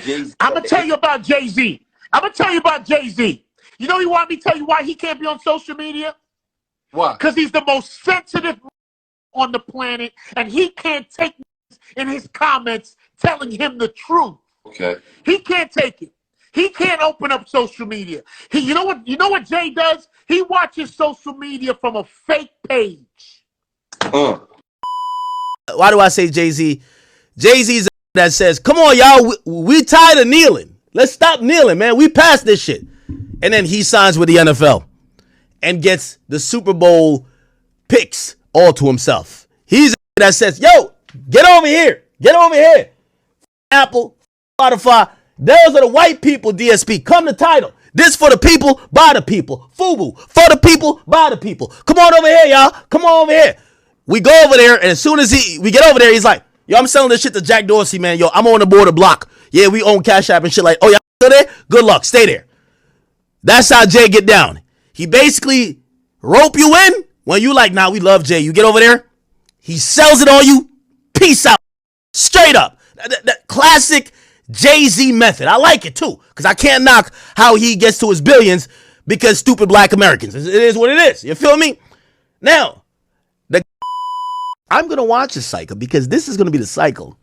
Jay-Z. I'm gonna tell you about Jay-Z. I'm gonna tell you about Jay-Z. You know, you want me to tell you why he can't be on social media? Why? Because he's the most sensitive on the planet, and he can't take in his comments telling him the truth. Okay. He can't take it. He can't open up social media. You know what Jay does? He watches social media from a fake page. Why do I say Jay-Z? Jay-Z's that says, come on, y'all, we tired of kneeling. Let's stop kneeling, man. We passed this shit. And then he signs with the NFL and gets the Super Bowl picks all to himself. He's that says, yo, get over here. Get over here. Apple, Spotify, those are the white people, DSP. Come to title. This for the people, by the people. FUBU, for the people, by the people. Come on over here, y'all. Come on over here. We go over there, and as soon as we get over there, he's like, yo, I'm selling this shit to Jack Dorsey, man. Yo, I'm on the border block. Yeah, we own Cash App and shit like, oh, y'all still there? Good luck. Stay there. That's how Jay get down. He basically rope you in when you like, nah, we love Jay. You get over there, he sells it on you. Peace out. Straight up. That classic Jay-Z method. I like it too, because I can't knock how he gets to his billions because stupid black Americans. It is what it is. You feel me? Now, I'm going to watch this cycle because this is going to be the cycle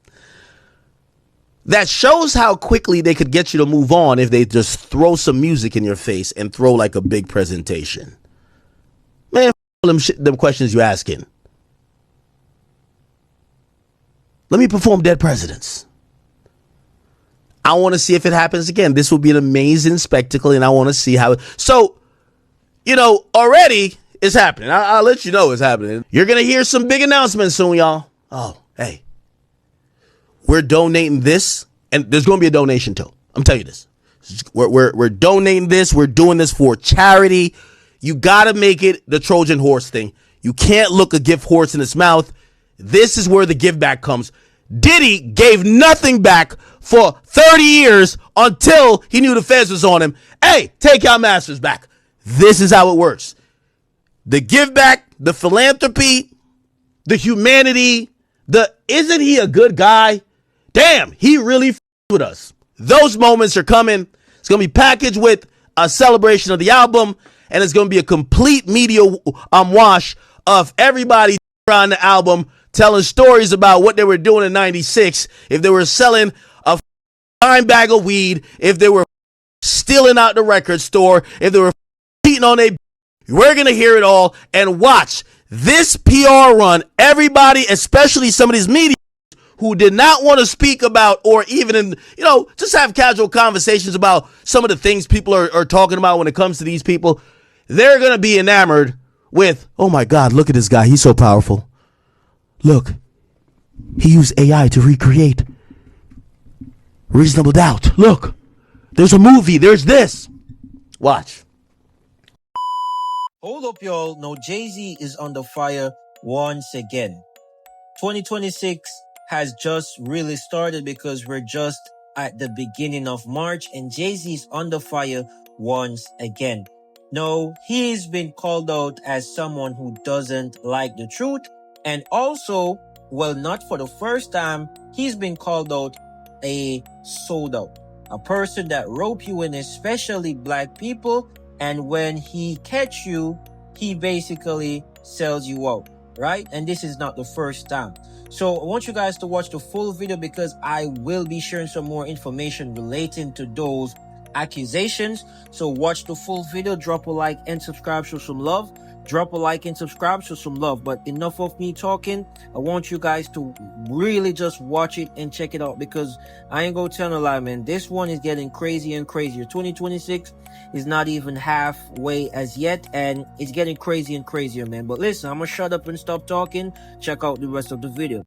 that shows how quickly they could get you to move on if they just throw some music in your face and throw like a big presentation. Man, them questions you asking. Let me perform Dead Presidents. I want to see if it happens again. This will be an amazing spectacle, and I want to see how it... So, you know, already it's happening. I'll let you know it's happening. You're going to hear some big announcements soon, y'all. Oh, hey. We're donating this, and there's going to be a donation too. I'm telling you this. We're donating this. We're doing this for charity. You got to make it the Trojan horse thing. You can't look a gift horse in its mouth. This is where the give back comes. Diddy gave nothing back for 30 years until he knew the feds was on him. Hey, take your masters back. This is how it works. The give back, the philanthropy, the humanity, the isn't he a good guy? Damn, he really with us. Those moments are coming. It's going to be packaged with a celebration of the album, and it's going to be a complete media wash of everybody around the album telling stories about what they were doing in 96, if they were selling a fine bag of weed, if they were stealing out the record store, if they were cheating on their... We're going to hear it all and watch this PR run. Everybody, especially some of these media who did not want to speak about or even, just have casual conversations about some of the things people are talking about when it comes to these people. They're going to be enamored with, oh my God, look at this guy. He's so powerful. Look, he used AI to recreate Reasonable Doubt. Look, there's a movie. There's this. Watch. Hold up, y'all. Now, Jay-Z is under fire once again. 2026 has just really started because we're just at the beginning of March, and Jay-Z's under fire once again. Now, he's been called out as someone who doesn't like the truth, and also, well, not for the first time, he's been called out a sold out, a person that rope you in, especially black people, and when he catch you, he basically sells you out, right? And this is not the first time. So I want you guys to watch the full video because I will be sharing some more information relating to those accusations. So watch the full video, drop a like and subscribe, show some love. Drop a like and subscribe, show some love. But enough of me talking. I want you guys to really just watch it and check it out because I ain't gonna tell a lie, man. This one is getting crazier and crazier. 2026 is not even halfway as yet, and it's getting crazier and crazier, man. But listen, I'm gonna shut up and stop talking. Check out the rest of the video.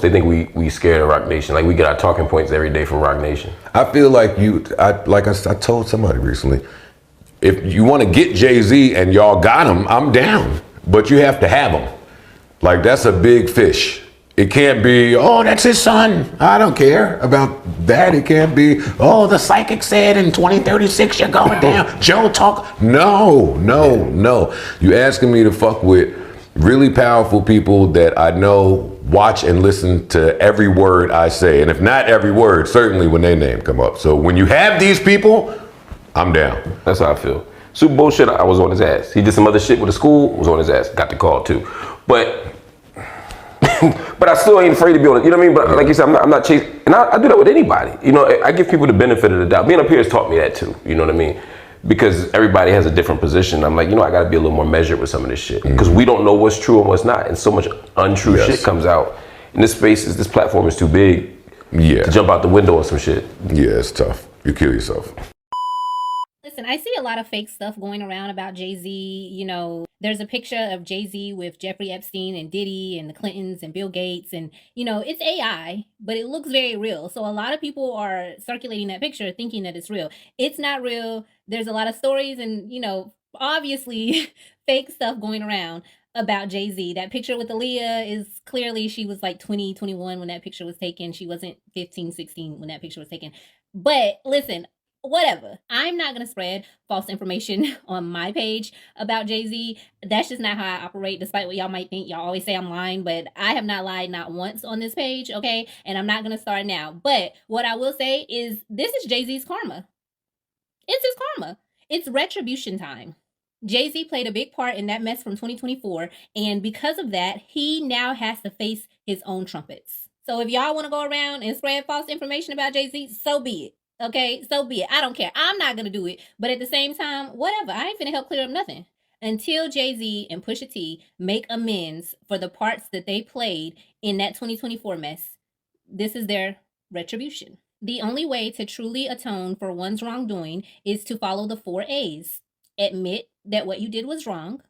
They think we scared of Rock Nation. Like we get our talking points every day from Rock Nation. I feel like I told somebody recently, if you want to get Jay-Z and y'all got him, I'm down. But you have to have him. Like that's a big fish. It can't be, oh, that's his son. I don't care about that. It can't be, oh, the psychic said in 2036 you're going down. Joe talk. No. You asking me to fuck with really powerful people that I know watch and listen to every word I say. And if not every word, certainly when their name come up. So when you have these people, I'm down. That's how I feel. Super Bowl shit, I was on his ass. He did some other shit with the school, was on his ass. Got the call too. But but I still ain't afraid to be on it. You know what I mean? But like you said, I'm not chasing. And I do that with anybody. You know, I give people the benefit of the doubt. Being up here has taught me that too. You know what I mean? Because everybody has a different position. I'm like, you know, I got to be a little more measured with some of this shit. Because we don't know what's true and what's not. And so much untrue shit comes out. And this platform is too big to jump out the window on some shit. Yeah, it's tough. You kill yourself. Listen, I see a lot of fake stuff going around about Jay-Z. You know, there's a picture of Jay-Z with Jeffrey Epstein and Diddy and the Clintons and Bill Gates. And, you know, it's AI, but it looks very real. So a lot of people are circulating that picture thinking that it's real. It's not real. There's a lot of stories and, you know, obviously fake stuff going around about Jay-Z. That picture with Aaliyah is clearly she was like 20, 21 when that picture was taken. She wasn't 15, 16 when that picture was taken. But listen, whatever. I'm not going to spread false information on my page about Jay-Z. That's just not how I operate, despite what y'all might think. Y'all always say I'm lying, but I have not lied not once on this page, okay? And I'm not going to start now. But what I will say is this is Jay-Z's karma. It's his karma. It's retribution time. Jay-Z played a big part in that mess from 2024, and because of that, he now has to face his own trumpets. So if y'all want to go around and spread false information about Jay-Z, so be it. Okay, so be it. I don't care. I'm not going to do it. But at the same time, whatever. I ain't finna help clear up nothing. Until Jay-Z and Pusha T make amends for the parts that they played in that 2024 mess, this is their retribution. The only way to truly atone for one's wrongdoing is to follow the 4 A's. Admit that what you did was wrong.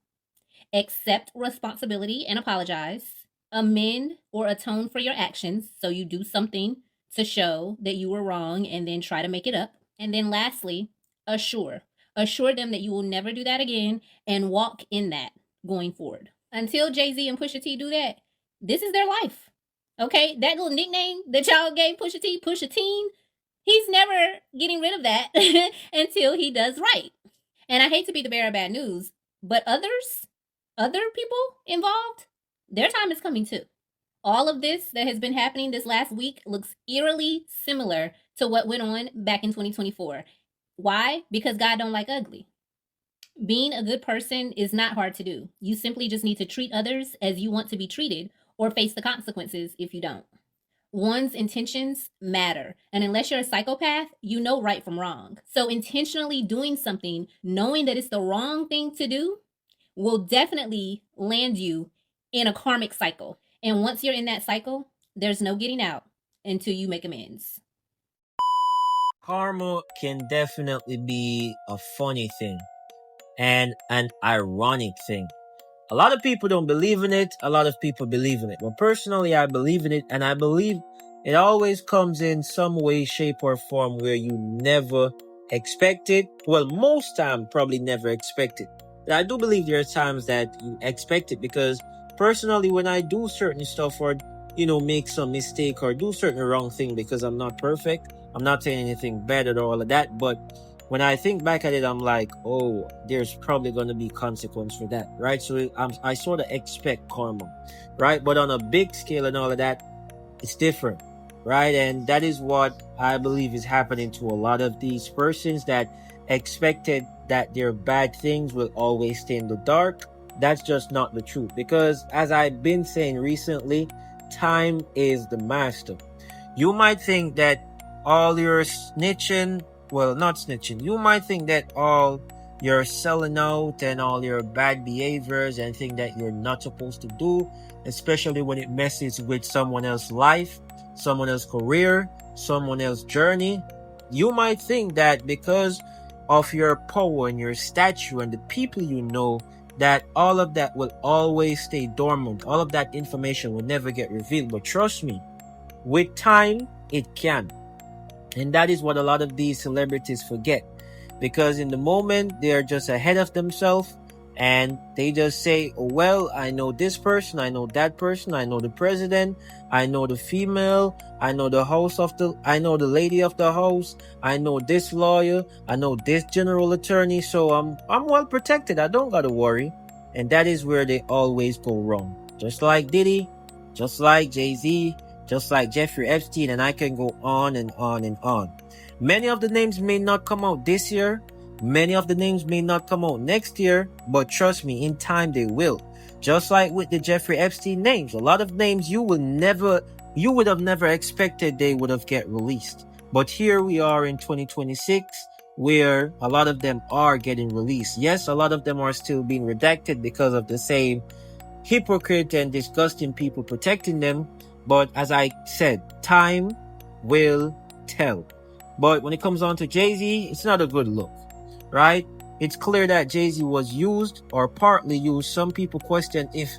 Accept responsibility and apologize. Amend or atone for your actions. So you do something to show that you were wrong and then try to make it up. And then lastly, assure. Assure them that you will never do that again and walk in that going forward. Until Jay-Z and Pusha T do that, this is their life. Okay? That little nickname that y'all gave Pusha T, Pusha Teen, he's never getting rid of that until he does right. And I hate to be the bearer of bad news, but other people involved, their time is coming too. All of this that has been happening this last week looks eerily similar to what went on back in 2024. Why? Because God don't like ugly. Being a good person is not hard to do. You simply just need to treat others as you want to be treated or face the consequences if you don't. One's intentions matter. And unless you're a psychopath, you know right from wrong. So intentionally doing something, knowing that it's the wrong thing to do, will definitely land you in a karmic cycle. And once you're in that cycle, there's no getting out until you make amends. Karma can definitely be a funny thing and an ironic thing. A lot of people don't believe in it. A lot of people believe in it. But personally, I believe in it, and I believe it always comes in some way, shape, or form where you never expect it. Well, most time, probably never expect it. But I do believe there are times that you expect it, because personally, when I do certain stuff or, you know, make some mistake or do certain wrong thing, because I'm not perfect, I'm not saying anything bad or all of that, but when I think back at it, I'm like, oh, there's probably going to be consequence for that, right? So I sort of expect karma, right? But on a big scale and all of that, it's different, right? And that is what I believe is happening to a lot of these persons that expected that their bad things will always stay in the dark. That's just not the truth, because as I've been saying recently, time is the master. You might think that all your snitching, well, not snitching, you might think that all your selling out and all your bad behaviors and things that you're not supposed to do, especially when it messes with someone else's life, someone else's career, someone else's journey, you might think that because of your power and your stature and the people you know, that all of that will always stay dormant. All of that information will never get revealed. But trust me, with time, it can. And that is what a lot of these celebrities forget. Because in the moment, they're just ahead of themselves. And they just say, oh, well, I know this person, I know that person, I know the president, I know the female, I know I know the lady of the house, I know this lawyer, I know this general attorney, so I'm well protected, I don't gotta worry. And that is where they always go wrong. Just like Diddy, just like Jay-Z, just like Jeffrey Epstein, and I can go on and on and on. Many of the names may not come out this year. Many of the names may not come out next year, but trust me, in time they will. Just like with the Jeffrey Epstein names, a lot of names you would have never expected they would have get released. But here we are in 2026, where a lot of them are getting released. Yes, a lot of them are still being redacted because of the same hypocrite and disgusting people protecting them. But as I said, time will tell. But when it comes on to Jay-Z, it's not a good look, right? It's clear that Jay-Z was used or partly used. Some people question if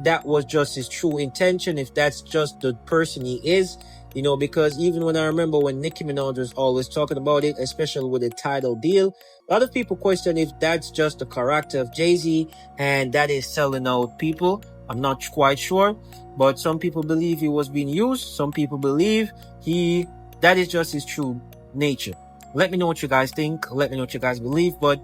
that was just his true intention, if that's just the person he is, because even when I remember when Nicki Minaj was always talking about it, especially with the Tidal deal, a lot of people question if that's just the character of Jay-Z and that is selling out people. I'm not quite sure, but some people believe he was being used. Some people believe that is just his true nature. Let me know what you guys think. Let me know what you guys believe. But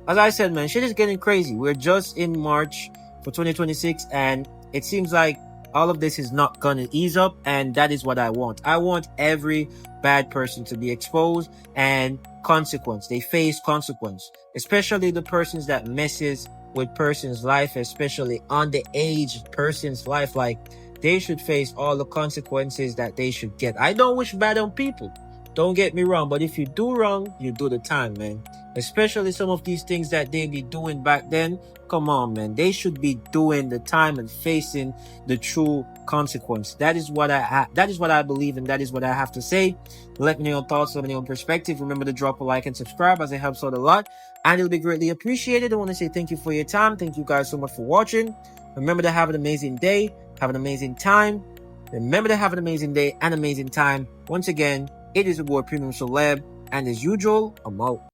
as I said, man, shit is getting crazy. We're just in March for 2026, and it seems like all of this is not gonna ease up, and that is what I want. I want every bad person to be exposed and consequence. They face consequence, especially the persons that messes with person's life, especially underage person's life. Like, they should face all the consequences that they should get. I don't wish bad on people. Don't get me wrong, but if you do wrong, you do the time, man. Especially some of these things that they be doing back then. Come on, man. They should be doing the time and facing the true consequence. That is what I believe, and that is what I have to say. Let me know your thoughts, let me know your perspective. Remember to drop a like and subscribe, as it helps out a lot, and it'll be greatly appreciated. I want to say thank you for your time. Thank you guys so much for watching. Remember to have an amazing day, have an amazing time. Remember to have an amazing day and amazing time. Once again, it is your boy Premium Celeb, and as usual, I'm out.